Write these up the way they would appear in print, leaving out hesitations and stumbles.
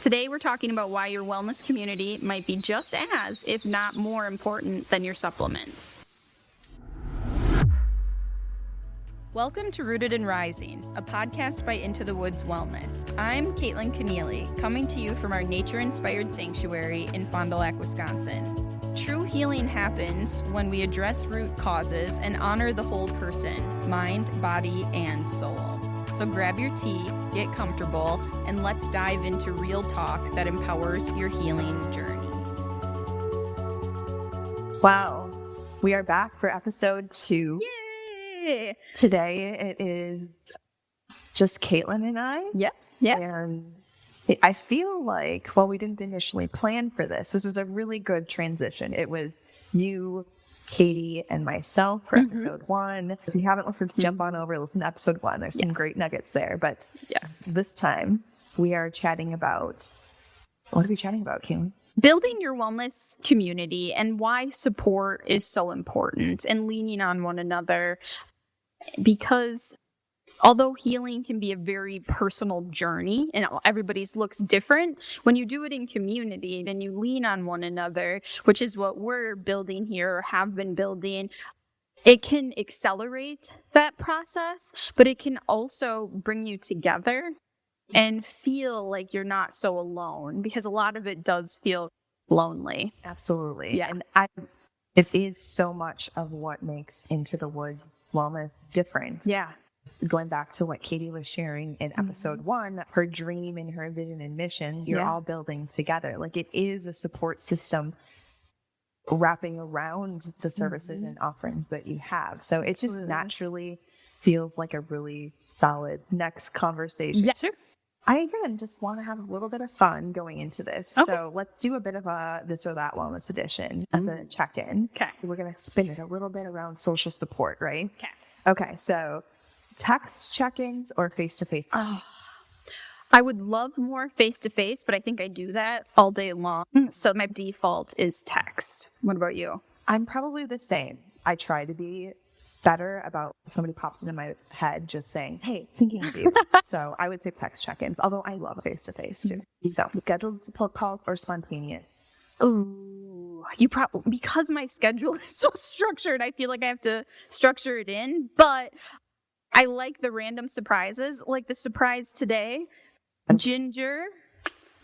Today, we're talking about why your wellness community might be just as, if not more important than your supplements. Welcome to Rooted and Rising, a podcast by Into the Woods Wellness. I'm Kaitlyn and Jenny, coming to you from our nature-inspired sanctuary in Fond du Lac, Wisconsin. True healing happens when we address root causes and honor the whole person, mind, body, and soul. So grab your tea, get comfortable, and let's dive into real talk that empowers your healing journey. Wow. We are back for episode 2. Yay! Today it is just Kaitlyn and I. Yep. And I feel like, well, we didn't initially plan for this. This is a really good transition. It was you, Katie, and myself for episode 1. If you haven't listened, jump on over, listen to episode 1. There's some great nuggets there. But this time we are chatting about, what are we chatting about, Kaitlyn? Building your wellness community and why support is so important and leaning on one another. Because although healing can be a very personal journey and everybody's looks different, when you do it in community and you lean on one another, which is what we're building here or have been building, it can accelerate that process, but it can also bring you together and feel like you're not so alone, because a lot of it does feel lonely. Absolutely. Yeah. And it is so much of what makes Into the Woods Wellness different. Yeah. Going back to what Katie was sharing in episode 1, her dream and her vision and mission, you're all building together. Like, it is a support system wrapping around the services and offerings that you have. So it just naturally feels like a really solid next conversation. Yeah, sure. I, again, just want to have a little bit of fun going into this. Okay. So let's do a bit of a this or that wellness edition as a check-in. Okay. We're going to spin it a little bit around social support, right? Okay. Okay, so text check-ins or face-to-face? I would love more face-to-face, but I think I do that all day long. So my default is text. What about you? I'm probably the same. I try to be better about if somebody pops into my head just saying, hey, thinking of you. So I would say text check-ins, although I love face-to-face too. So scheduled calls or spontaneous? Ooh, because my schedule is so structured, I feel like I have to structure it in, but I like the random surprises, like the surprise today. Ginger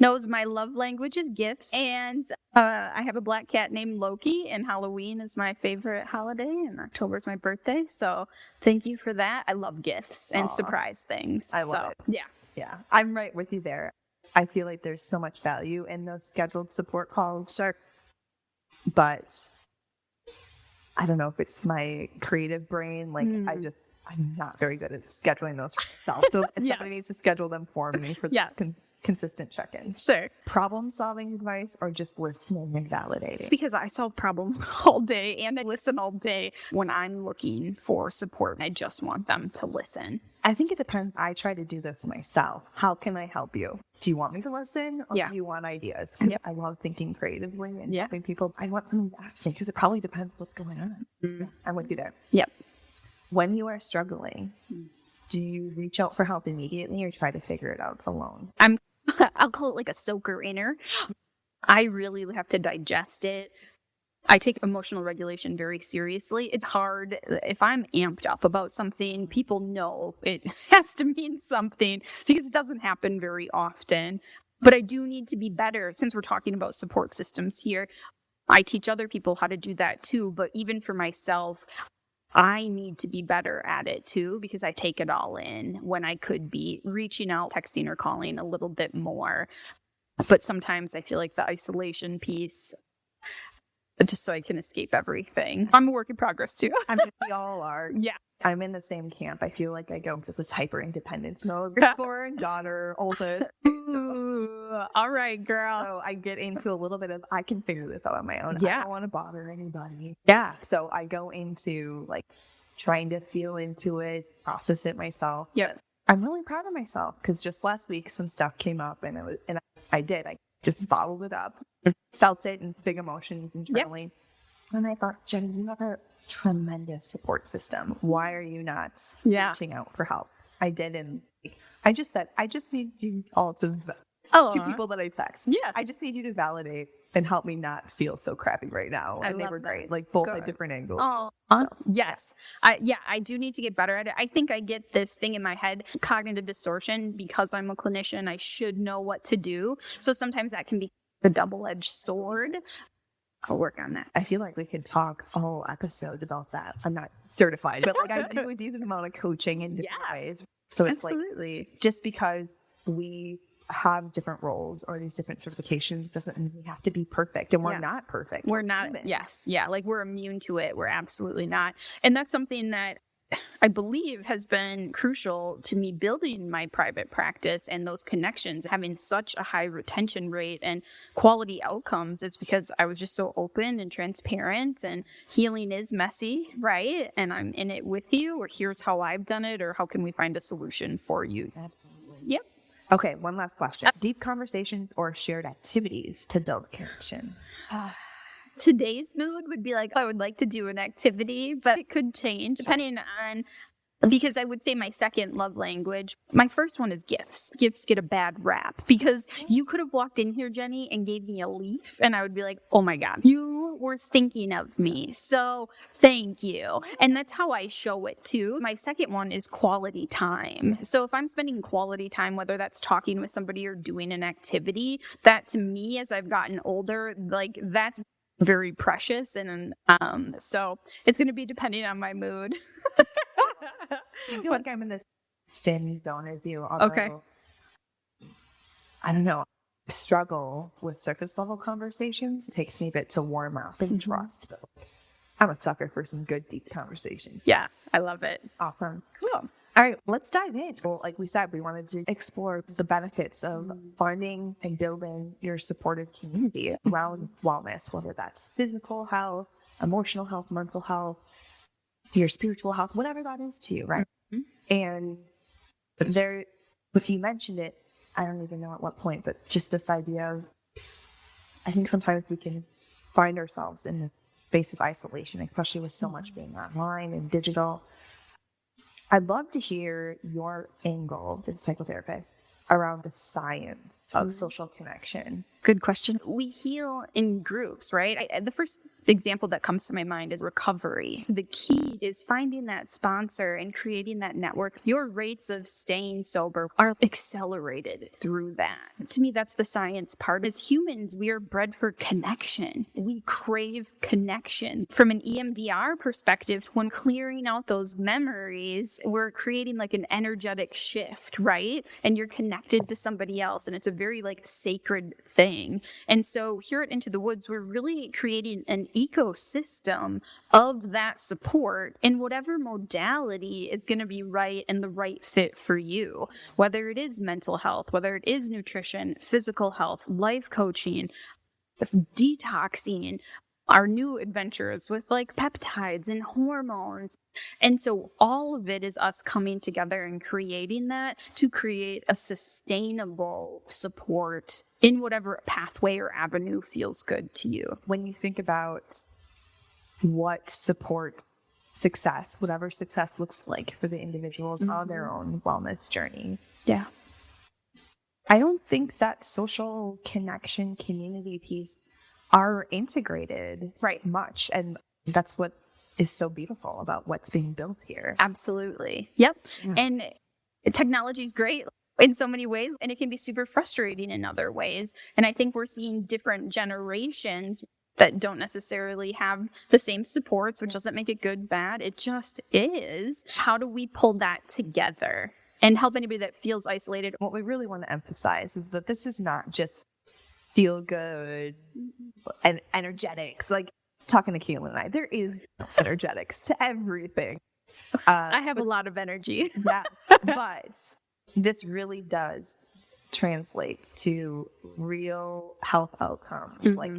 knows my love language is gifts, and I have a black cat named Loki, and Halloween is my favorite holiday, and October is my birthday, so thank you for that. I love gifts and surprise things. I love it. Yeah, I'm right with you there. I feel like there's so much value in those scheduled support calls. Sure. But I don't know if it's my creative brain. Like, I'm not very good at scheduling those myself. So somebody needs to schedule them for me for consistent check-ins. Sure. Problem-solving advice or just listening and validating? Because I solve problems all day and I listen all day. When I'm looking for support, I just want them to listen. I think it depends. I try to do this myself. How can I help you? Do you want me to listen or do you want ideas? I love thinking creatively and helping people. I want someone to ask me because it probably depends what's going on. I'm with you there. Yep. When you are struggling, do you reach out for help immediately or try to figure it out alone? I'll call it like a soaker inner. I really have to digest it. I take emotional regulation very seriously. It's hard. If I'm amped up about something, people know it has to mean something because it doesn't happen very often. But I do need to be better. Since we're talking about support systems here, I teach other people how to do that too. But even for myself, I need to be better at it too, because I take it all in when I could be reaching out, texting or calling a little bit more. But sometimes I feel like the isolation piece, just so I can escape everything. I'm a work in progress too. I mean, we all are. Yeah. I'm in the same camp. I feel like I go into this hyper independence mode for daughter, oldest. All right, girl. So I get into a little bit of, I can figure this out on my own. Yeah. I don't want to bother anybody. Yeah. So I go into like trying to feel into it, process it myself. Yeah. I'm really proud of myself because just last week some stuff came up and I just bottled it up, felt it in big emotions internally. Yep. And I thought, Jenny, you have a tremendous support system. Why are you not reaching out for help? I did. And I just need you all to Oh, people that I text. Yeah. I just need you to validate and help me not feel so crappy right now. I And they love were that. great, like both at Good. different angles. Oh, yes. I do need to get better at it. I think I get this thing in my head, cognitive distortion, because I'm a clinician. I should know what to do. So sometimes that can be the double-edged sword. I'll work on that. I feel like we could talk a whole episode about that. I'm not certified, but like I do a decent amount of coaching in different ways. So it's Absolutely. like just because we have different roles or these different certifications doesn't mean we have to be perfect, and we're not perfect. We're not. human. Yes. Yeah. Like we're immune to it. We're absolutely not. And that's something that I believe has been crucial to me building my private practice and those connections, having such a high retention rate and quality outcomes. It's because I was just so open and transparent, and healing is messy, right? And I'm in it with you, or here's how I've done it, or how can we find a solution for you? Absolutely. Yep. Okay, one last question. Deep conversations or shared activities to build connection? Today's mood would be like, I would like to do an activity, but it could change depending on, because I would say my second love language, my first one is gifts. Gifts get a bad rap because you could have walked in here, Jenny, and gave me a leaf, and I would be like, oh my God, you were thinking of me. So thank you. And that's how I show it too. My second one is quality time. So if I'm spending quality time, whether that's talking with somebody or doing an activity, that to me, as I've gotten older, like that's very precious. And so it's going to be depending on my mood. I feel like I'm in the same zone as you. Although, I don't know, struggle with surface level conversations. It takes me a bit to warm up and trust. But I'm a sucker for some good deep conversation. Yeah, I love it. Awesome. Cool. All right, let's dive in. Well, like we said, we wanted to explore the benefits of finding and building your supportive community around wellness, whether that's physical health, emotional health, mental health, your spiritual health, whatever that is to you, right? And there, if you mentioned it, I don't even know at what point, but just this idea of, I think sometimes we can find ourselves in this space of isolation, especially with so much being online and digital. I'd love to hear your angle as a psychotherapist around the science of social connection. Good question. We heal in groups, right? The first example that comes to my mind is recovery. The key is finding that sponsor and creating that network. Your rates of staying sober are accelerated through that. To me, that's the science part. As humans, we are bred for connection. We crave connection. From an EMDR perspective, when clearing out those memories, we're creating like an energetic shift, right? And you're connected to somebody else, and it's a very like sacred thing. And so here at Into the Woods, we're really creating an ecosystem of that support in whatever modality is going to be right and the right fit for you, whether it is mental health, whether it is nutrition, physical health, life coaching, detoxing, our new adventures with like peptides and hormones. And so all of it is us coming together and creating that to create a sustainable support in whatever pathway or avenue feels good to you. When you think about what supports success, whatever success looks like for the individuals on their own wellness journey. Yeah. I don't think that social connection community piece are integrated much. And that's what is so beautiful about what's being built here. Absolutely. Yep. And technology is great in so many ways, and it can be super frustrating in other ways. And I think we're seeing different generations that don't necessarily have the same supports, which doesn't make it good, bad. It just is. How do we pull that together and help anybody that feels isolated? What we really want to emphasize is that this is not just feel good and energetics. Like talking to Kaitlyn and I, there is energetics to everything. I have a lot of energy. Yeah, but this really does translate to real health outcomes. Like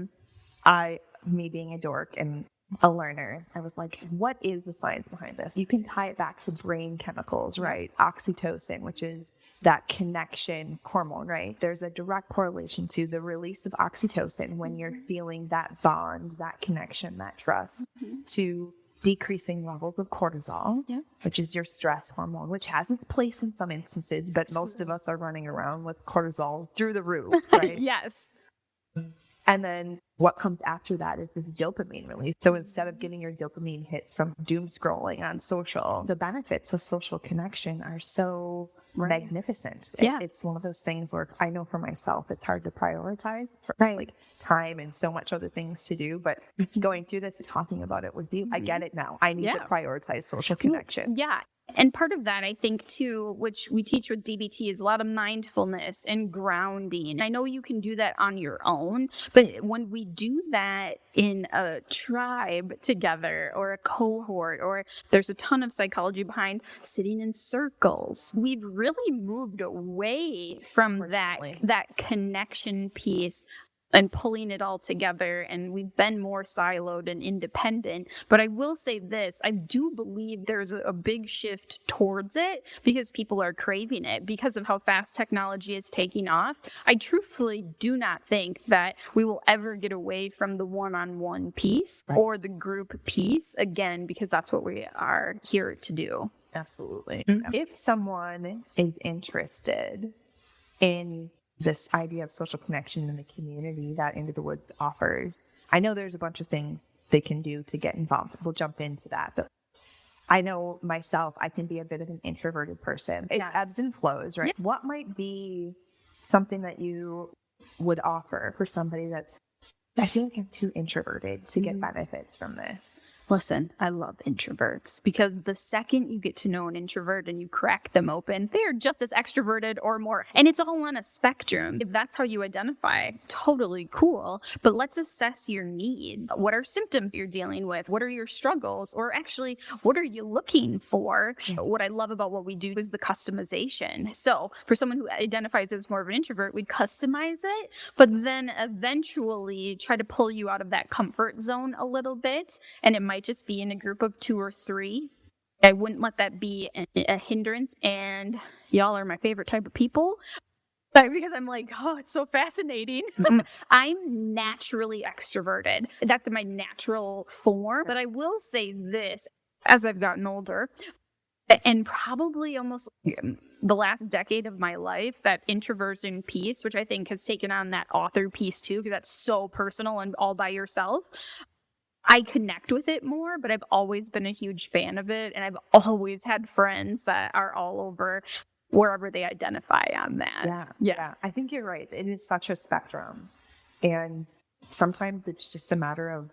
me being a dork and a learner, I was like, what is the science behind this? You can tie it back to brain chemicals, right? Oxytocin, which is that connection hormone, right? There's a direct correlation to the release of oxytocin when you're feeling that bond, that connection, that trust to decreasing levels of cortisol, which is your stress hormone, which has its place in some instances, but most of us are running around with cortisol through the roof, right? Yes. And then what comes after that is this dopamine release. So instead of getting your dopamine hits from doom scrolling on social, the benefits of social connection are so magnificent. Yeah. It's one of those things where I know for myself, it's hard to prioritize for like time and so much other things to do. But going through this, talking about it with you, I get it now. I need to prioritize social connection. Yeah. And part of that, I think, too, which we teach with DBT, is a lot of mindfulness and grounding. I know you can do that on your own, but when we do that in a tribe together or a cohort, or there's a ton of psychology behind sitting in circles, we've really moved away from that connection piece and pulling it all together, and we've been more siloed and independent. But I will say this, I do believe there's a big shift towards it because people are craving it because of how fast technology is taking off. I truthfully do not think that we will ever get away from the one-on-one piece or the group piece again, because that's what we are here to do. Absolutely. If someone is interested in this idea of social connection in the community that Into the Woods offers, I know there's a bunch of things they can do to get involved. We'll jump into that. But I know myself, I can be a bit of an introverted person. It ebbs and flows, right? Yeah. What might be something that you would offer for somebody that's, I feel like I'm too introverted to get benefits from this? Listen, I love introverts because the second you get to know an introvert and you crack them open, they are just as extroverted or more. And it's all on a spectrum. If that's how you identify, totally cool. But let's assess your needs. What are symptoms you're dealing with? What are your struggles? Or actually, what are you looking for? What I love about what we do is the customization. So for someone who identifies as more of an introvert, we'd customize it, but then eventually try to pull you out of that comfort zone a little bit. And it might just be in a group of 2 or 3. I wouldn't let that be a hindrance. And y'all are my favorite type of people. But because I'm like, oh, it's so fascinating. I'm naturally extroverted. That's my natural form. But I will say this, as I've gotten older, and probably almost the last decade of my life, that introversion piece, which I think has taken on that author piece too, because that's so personal and all by yourself. I connect with it more, but I've always been a huge fan of it. And I've always had friends that are all over wherever they identify on that. Yeah. I think you're right. It is such a spectrum. And sometimes it's just a matter of,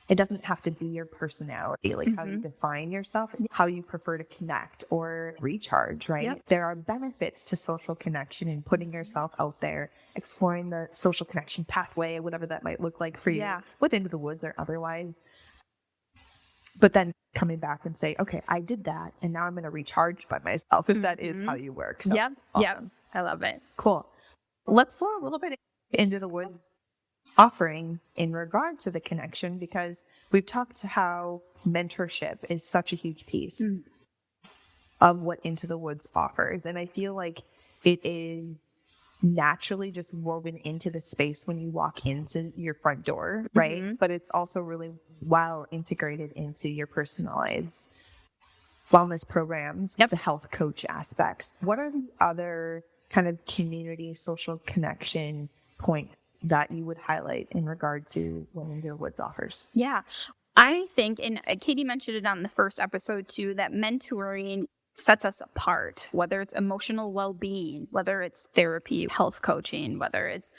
it doesn't have to be your personality, like how you define yourself, it's how you prefer to connect or recharge, right? Yep. There are benefits to social connection and putting yourself out there, exploring the social connection pathway, whatever that might look like for you, with Into the Woods or otherwise. But then coming back and say, okay, I did that, and now I'm going to recharge by myself, if that is how you work. So, awesome. I love it. Cool. Let's flow a little bit into the Woods offering in regard to the connection, because we've talked to how mentorship is such a huge piece of what Into the Woods offers. And I feel like it is naturally just woven into the space when you walk into your front door, right? But it's also really well integrated into your personalized wellness programs, the health coach aspects. What are the other kind of community social connection points that you would highlight in regard to what Into the Woods offers? Yeah, I think, and Katie mentioned it on the first episode too, that mentoring sets us apart, whether it's emotional well-being, whether it's therapy, health coaching, whether it's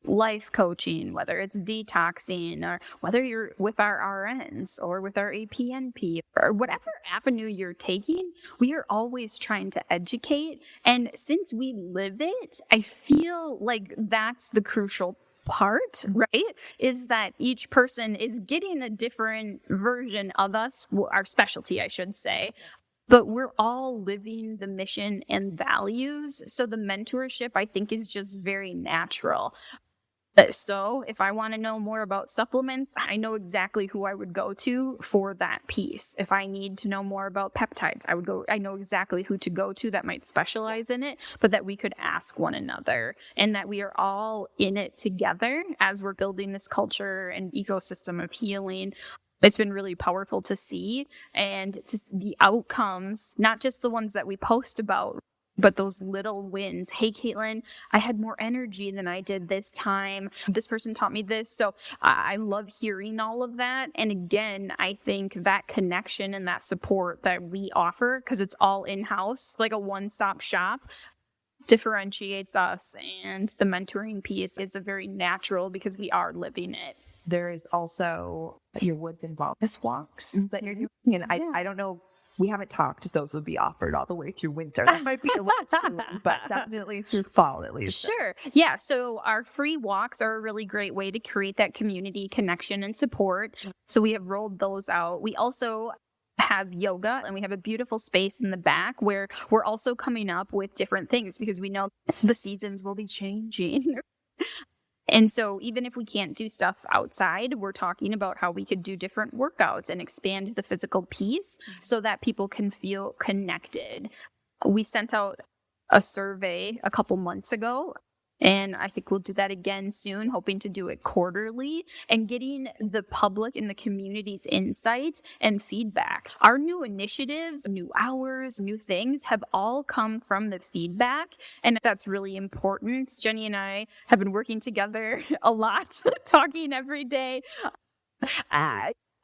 life coaching, whether it's detoxing, or whether you're with our RNs or with our APNP, or whatever avenue you're taking, we are always trying to educate. And since we live it, I feel like that's the crucial part, right? Is that each person is getting a different version of us, our specialty, I should say. But we're all living the mission and values. So the mentorship, I think, is just very natural. So if I want to know more about supplements, I know exactly who I would go to for that piece. If I need to know more about peptides, I know exactly who to go to that might specialize in it, but that we could ask one another, and that we are all in it together as we're building this culture and ecosystem of healing. It's been really powerful to see, and just the outcomes, not just the ones that we post about, but those little wins. Hey, Kaitlyn, I had more energy than I did this time. This person taught me this. So I love hearing all of that. And again, I think that connection and that support that we offer, because it's all in-house, like a one-stop shop, differentiates us. And the mentoring piece is a very natural because we are living it. There is also your woods and wellness walks that you're doing. And I don't know, we haven't talked if those would be offered all the way through winter. That might be a little too long, but definitely through fall at least. Sure. Yeah. So our free walks are a really great way to create that community connection and support. So we have rolled those out. We also have yoga, and we have a beautiful space in the back where we're also coming up with different things because we know the seasons will be changing. And so even if we can't do stuff outside, we're talking about how we could do different workouts and expand the physical piece so that people can feel connected. We sent out a survey a couple months ago, and I think we'll do that again soon, hoping to do it quarterly and getting the public and the community's insight and feedback. Our new initiatives, new hours, new things have all come from the feedback, and that's really important. Jenny and I have been working together a lot, talking every day,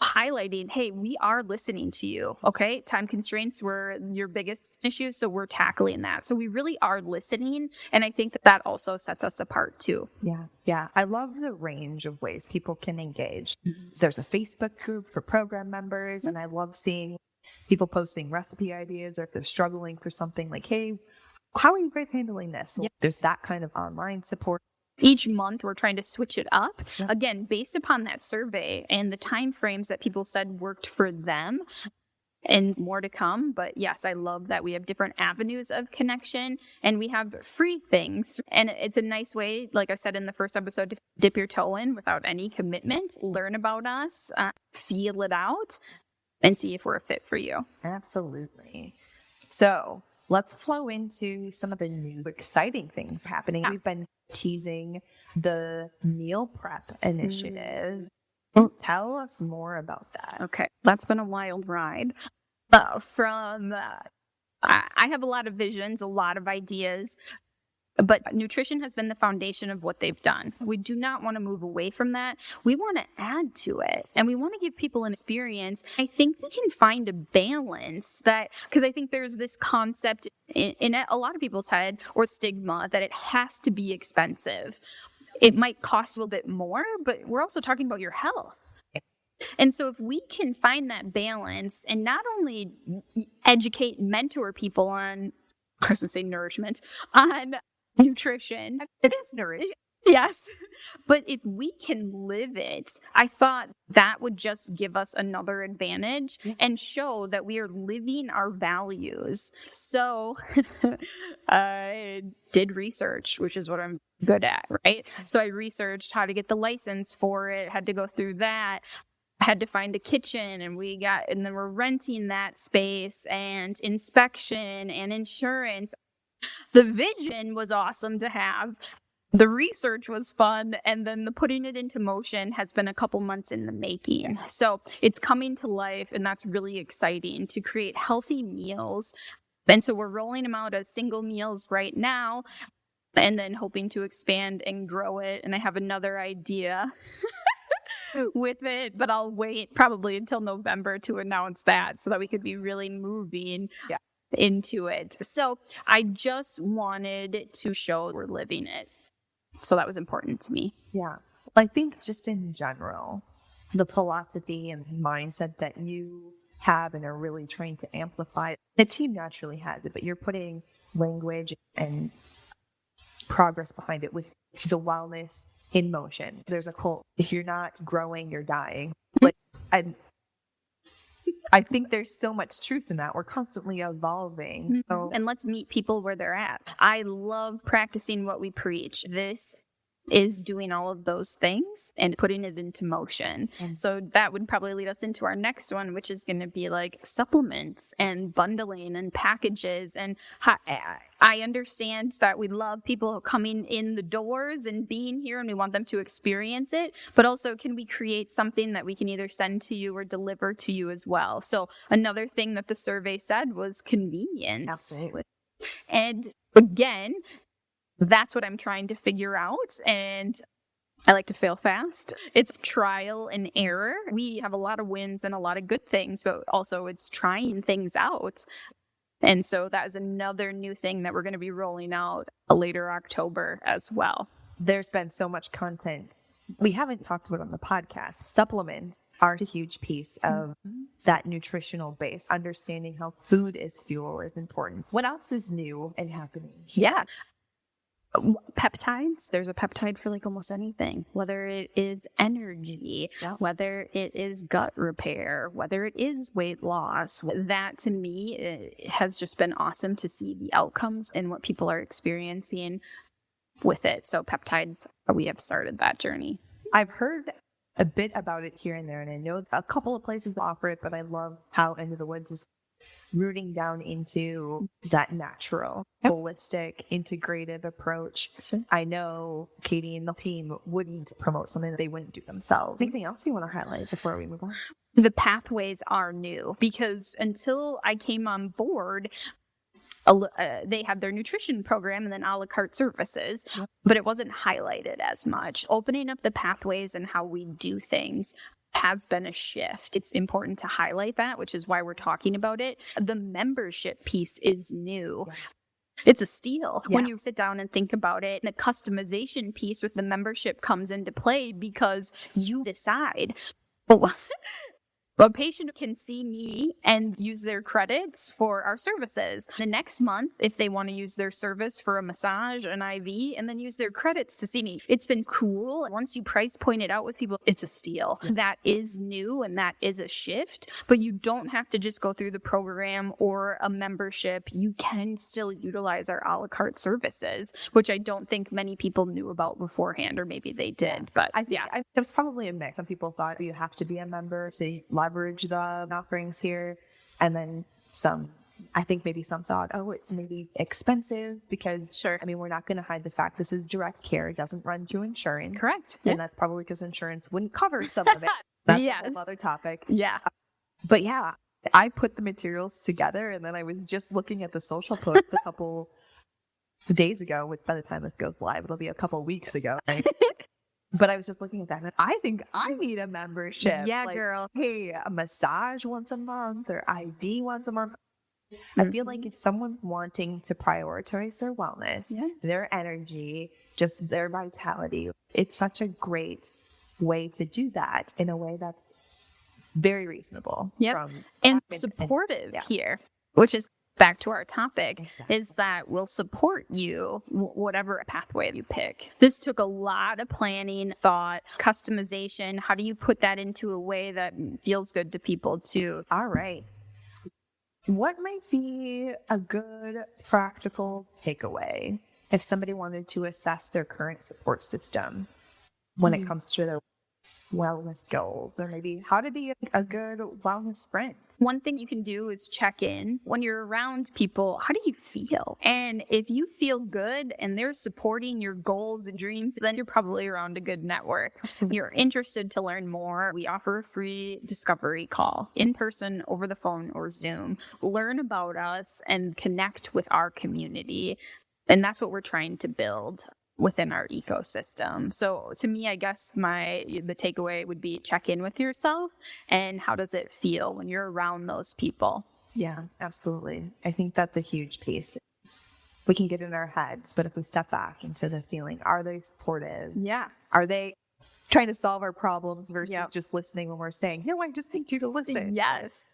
highlighting, hey, we are listening to you. Okay. Time constraints were your biggest issue. So we're tackling that. So we really are listening. And I think that also sets us apart too. Yeah. Yeah. I love the range of ways people can engage. There's a Facebook group for program members. And I love seeing people posting recipe ideas, or if they're struggling for something like, hey, how are you guys handling this? Yep. There's that kind of online support. Each month, we're trying to switch it up, again, based upon that survey and the timeframes that people said worked for them, and more to come. But yes, I love that we have different avenues of connection, and we have free things. And it's a nice way, like I said in the first episode, to dip your toe in without any commitment, learn about us, feel it out, and see if we're a fit for you. Absolutely. So let's flow into some of the new exciting things happening. We've been teasing the meal prep initiative. Tell us more about that. Okay. That's been a wild ride. I have a lot of visions, a lot of ideas, but nutrition has been the foundation of what they've done. We do not want to move away from that. We want to add to it, and we want to give people an experience. I think we can find a balance because I think there's this concept in a lot of people's head, or stigma, that it has to be expensive. It might cost a little bit more, but we're also talking about your health. And so if we can find that balance and not only educate and mentor people on, I was going to say nourishment, on nutrition. It is nourishment. Yes. But if we can live it, I thought that would just give us another advantage and show that we are living our values. So I did research, which is what I'm good at, right? So I researched how to get the license for it, had to go through that. I had to find a kitchen, and then we're renting that space, and inspection and insurance. The vision was awesome to have. The research was fun, and then the putting it into motion has been a couple months in the making. So it's coming to life, and that's really exciting to create healthy meals. And so we're rolling them out as single meals right now, and then hoping to expand and grow it. And I have another idea with it, but I'll wait probably until November to announce that so that we could be really moving into it. So I just wanted to show we're living it. So that was important to me. Yeah. I think just in general, the philosophy and mindset that you have and are really trained to amplify, the team naturally has it, but you're putting language and progress behind it with the wellness in motion. There's a quote, if you're not growing, you're dying. Like, I think there's so much truth in that. We're constantly evolving. So, and let's meet people where they're at. I love practicing what we preach. This is doing all of those things and putting it into motion. And so that would probably lead us into our next one, which is going to be like supplements and bundling and packages. And I understand that we love people coming in the doors and being here and we want them to experience it, but also can we create something that we can either send to you or deliver to you as well? So another thing that the survey said was convenience. Absolutely. And again, that's what I'm trying to figure out. And I like to fail fast. It's trial and error. We have a lot of wins and a lot of good things, but also it's trying things out. And so that is another new thing that we're going to be rolling out later October as well. There's been so much content we haven't talked about on the podcast. Supplements are a huge piece of that nutritional base. Understanding how food is fuel is important. What else is new and happening? Yeah. Peptides. There's a peptide for like almost anything, whether it is energy, whether it is gut repair, whether it is weight loss. That to me it has just been awesome to see the outcomes and what people are experiencing with it. So peptides, we have started that journey. I've heard a bit about it here and there, and I know a couple of places offer it, but I love how Into the Woods is rooting down into that natural, holistic, integrative approach. Sure. I know Katie and the team wouldn't promote something that they wouldn't do themselves. Anything else you want to highlight before we move on? The pathways are new because until I came on board, they had their nutrition program and then a la carte services, but it wasn't highlighted as much. Opening up the pathways and how we do things has been a shift. It's important to highlight that, which is why we're talking about it. The membership piece is new. Yeah. It's a steal when you sit down and think about it. And the customization piece with the membership comes into play because you decide, a patient can see me and use their credits for our services. The next month, if they want to use their service for a massage, an IV, and then use their credits to see me. It's been cool. Once you price point it out with people, it's a steal. That is new and that is a shift, but you don't have to just go through the program or a membership. You can still utilize our a la carte services, which I don't think many people knew about beforehand, or maybe they did. But it was probably a mix. Some people thought you have to be a member to leverage the offerings here, and then I think maybe some thought, it's maybe expensive because we're not going to hide the fact this is direct care. It doesn't run through insurance. Correct. And that's probably because insurance wouldn't cover some of it. That's a whole other topic. Yeah. But I put the materials together, and then I was just looking at the social post a couple days ago, which by the time this goes live, it'll be a couple weeks ago, right? But I was just looking at that, and I think I need a membership. Yeah, girl. Hey, a massage once a month or IV once a month. I feel like if someone's wanting to prioritize their wellness, their energy, just their vitality, it's such a great way to do that in a way that's very reasonable. And supportive here, which is back to our topic, is that we'll support you, whatever pathway you pick. This took a lot of planning, thought, customization. How do you put that into a way that feels good to people too? All right. What might be a good practical takeaway if somebody wanted to assess their current support system when it comes to their wellness goals, or maybe how to be a good wellness friend? One thing you can do is check in when you're around people. How do you feel? And if you feel good and they're supporting your goals and dreams, then you're probably around a good network. You're interested to learn more. We offer a free discovery call in person, over the phone, or Zoom. Learn about us and connect with our community. And that's what we're trying to build within our ecosystem. So to me, I guess the takeaway would be check in with yourself and how does it feel when you're around those people? Yeah, absolutely. I think that's a huge piece. We can get in our heads, but if we step back into the feeling, are they supportive? Yeah. Are they trying to solve our problems versus just listening when we're saying, no, I just need you to listen? Yes.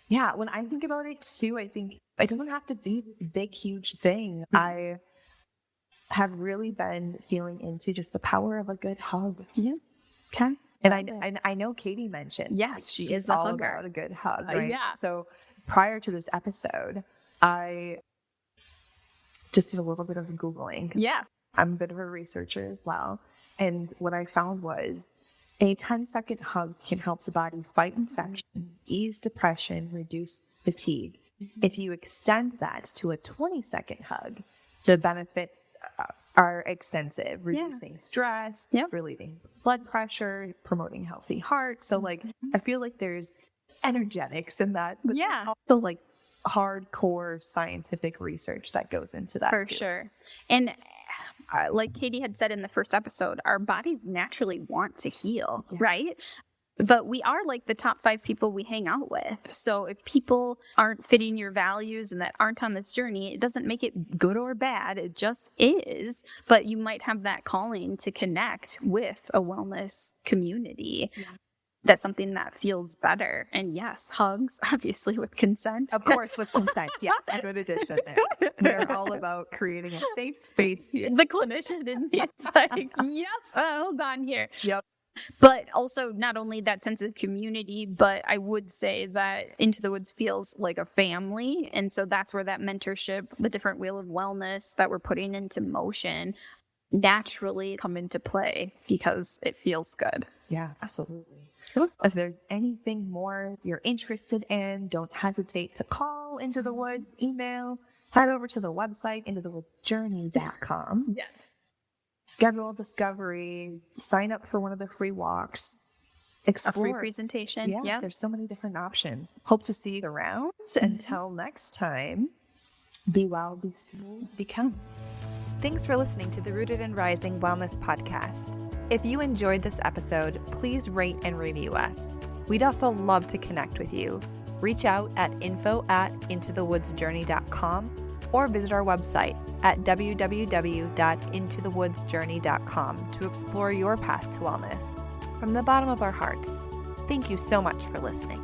Yeah, when I think about it too, I think it doesn't have to be this big, huge thing. I have really been feeling into just the power of a good hug. Yeah. Okay. And I know Katie mentioned. Yes, she's is a all hugger. about a good hug. Right? Yeah. So prior to this episode, I just did a little bit of Googling. Yeah. I'm a bit of a researcher as well. And what I found was a 10-second hug can help the body fight infections, ease depression, reduce fatigue. If you extend that to a 20-second hug, the benefits are extensive, reducing stress, relieving blood pressure, promoting healthy heart. So like, I feel like there's energetics in that, but also like hardcore scientific research that goes into that. For sure. And like Katie had said in the first episode, our bodies naturally want to heal, right? But we are like the top 5 people we hang out with. So if people aren't fitting your values and that aren't on this journey, it doesn't make it good or bad. It just is. But you might have that calling to connect with a wellness community. That's something that feels better. And yes, hugs, obviously with consent. Of course, with consent. Yes, good addition there. We're all about creating a safe space. The clinician in me, it's like, hold on here. Yep. But also not only that sense of community, but I would say that Into the Woods feels like a family. And so that's where that mentorship, the different Wheel of Wellness that we're putting into motion naturally come into play because it feels good. Yeah, absolutely. If there's anything more you're interested in, don't hesitate to call Into the Woods, email, head over to the website, intothewoodsjourney.com. Yes. Schedule a discovery, sign up for one of the free walks, explore. A free presentation. Yeah, there's so many different options. Hope to see you around. Until next time, be well, be still, become. Thanks for listening to the Rooted and Rising Wellness Podcast. If you enjoyed this episode, please rate and review us. We'd also love to connect with you. Reach out at info@intothewoodsjourney.com or visit our website at www.intothewoodsjourney.com to explore your path to wellness. From the bottom of our hearts, thank you so much for listening.